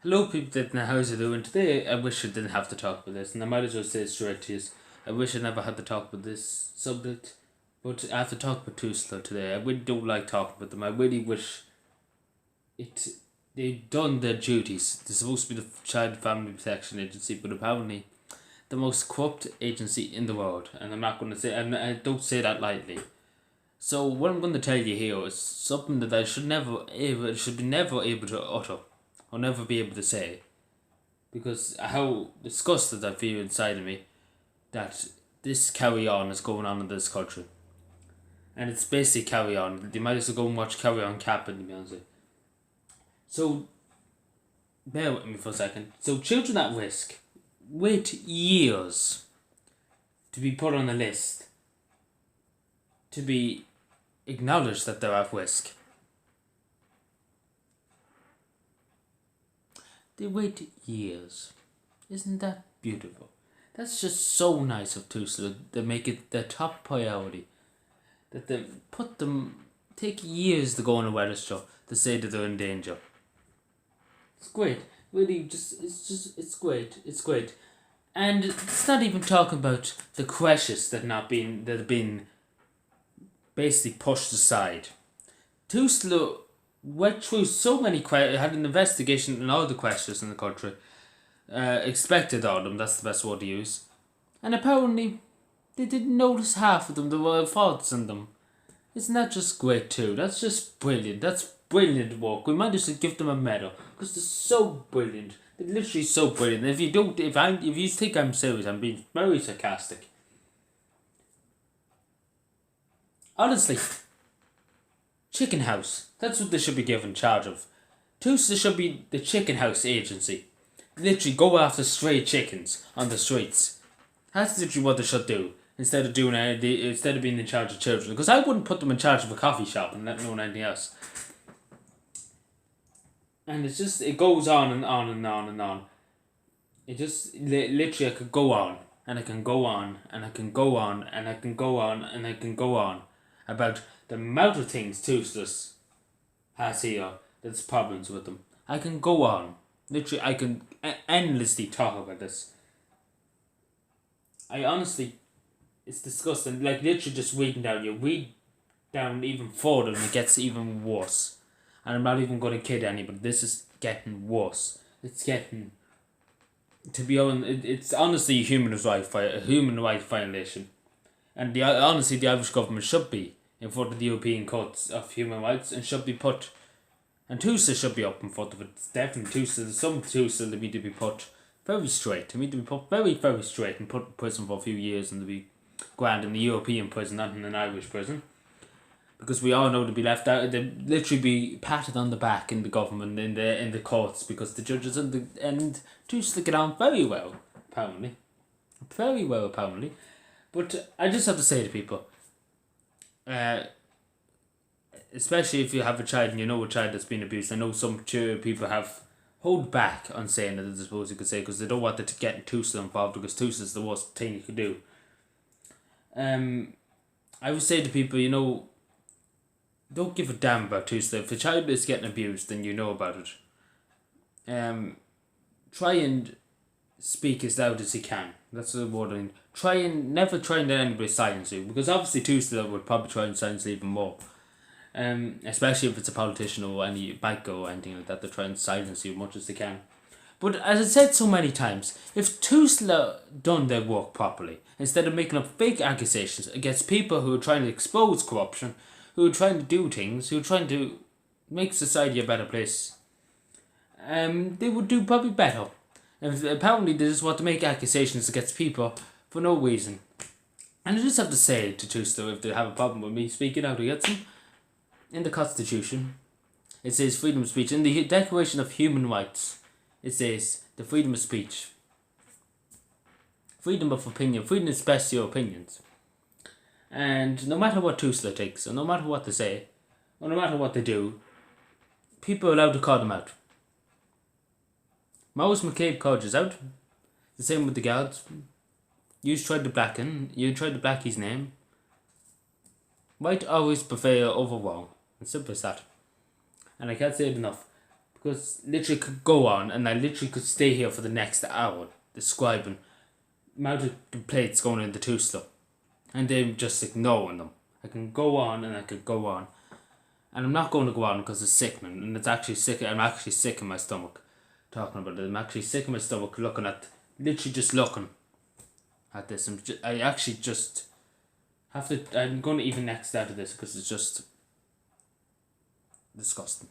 Hello people that know how's it doing today. I wish I didn't have to talk about this, and I might as well say it straight to you. I wish I never had to talk about this subject, but I have to talk about Tusla today. I really don't like talking about them. I really wish it they've done their duties. They're supposed to be the Child Family Protection Agency, but apparently the most corrupt agency in the world. And I'm not going to say, and I don't say that lightly. So what I'm going to tell you here is something that I should be never able to utter. I'll never be able to say, because how disgusted I feel inside of me that this carry on is going on in this country. And it's basically carry on. You might as well go and watch Carry On Cap, to be honest. So, bear with me for a second. So, children at risk wait years to be put on a list, to be acknowledged that they're at risk. They wait years. Isn't that beautiful? That's just so nice of Tusla. They make it their top priority. That they take years to go on a weather show to say that they're in danger. It's great. Really, it's great. It's great. And it's not even talking about the crashes that have been basically pushed aside. Tusla went through so many had an investigation in all the questions in the country, expected on them, that's the best word to use, and apparently they didn't notice half of them, there were faults in them. Isn't that just great too? That's just brilliant. That's brilliant work. We might just give them a medal because they're so brilliant. They're literally so brilliant. If you think I'm serious, I'm being very sarcastic. Honestly, chicken house. That's what they should be given charge of. Tusla should be the chicken house agency. Literally go after stray chickens on the streets. That's literally what they should do instead of being in charge of children. Because I wouldn't put them in charge of a coffee shop and let know anything else. And it goes on and on and on and on. It just literally I could go on and I can go on and I can go on and I can go on and I can go on about the amount of things Tusla has here that's problems with them. I can go on. Literally, I can endlessly talk about this. It's disgusting. Like, literally just reading down. You read down even further and it gets even worse. And I'm not even going to kid anybody. This is getting worse. It's getting... To be honest, it's honestly a human rights violation. And the Irish government should be in front of the European Courts of Human Rights and should be put, and Tusla should be up in front of it. It's definitely some Tusla that need to be put very straight. They need to be put very, very straight and put in prison for a few years and to be grand in the European prison, not in an Irish prison. Because we all know to be left out, they literally be patted on the back in the government, in the courts, because the judges and Tusla get on very well, apparently. Very well, apparently. But I just have to say to people, especially if you have a child and you know a child that's been abused. I know some people have hold back on saying it, I suppose you could say, because they don't want it to get Tusla involved, because Tusla is the worst thing you could do. I would say to people, don't give a damn about Tusla. If a child is getting abused, then you know about it. Try and speak as loud as you can. That's the word I mean. Never try and let anybody silence you, because obviously Tusla would probably try and silence you even more. Especially if it's a politician or any banker or anything like that, they try and silence you as much as they can. But as I said so many times, if Tusla done their work properly, instead of making up fake accusations against people who are trying to expose corruption, who are trying to do things, who are trying to make society a better place, they would do probably better. And apparently they just want to make accusations against people for no reason. And I just have to say to Tusla, if they have a problem with me speaking out against them, in the Constitution, it says freedom of speech. In the Declaration of Human Rights, it says the freedom of speech, freedom of opinion, freedom to express your opinions. And no matter what Tusla takes, or no matter what they say, or no matter what they do, people are allowed to call them out. Maurice McCabe called us out. The same with the guards. You tried to black his name. Right always prevail over wrong. As simple as that. And I can't say it enough. Because literally could go on, and I literally could stay here for the next hour describing amount of complaints going in the Tusla, and them just ignoring them. I can go on and I could go on, and I'm not going to go on because it's sickening, and it's actually sick. I'm actually sick in my stomach talking about it. I'm actually sick in my stomach looking at, literally just looking at this. I actually just have to. I'm going to even next out of this because it's just disgusting.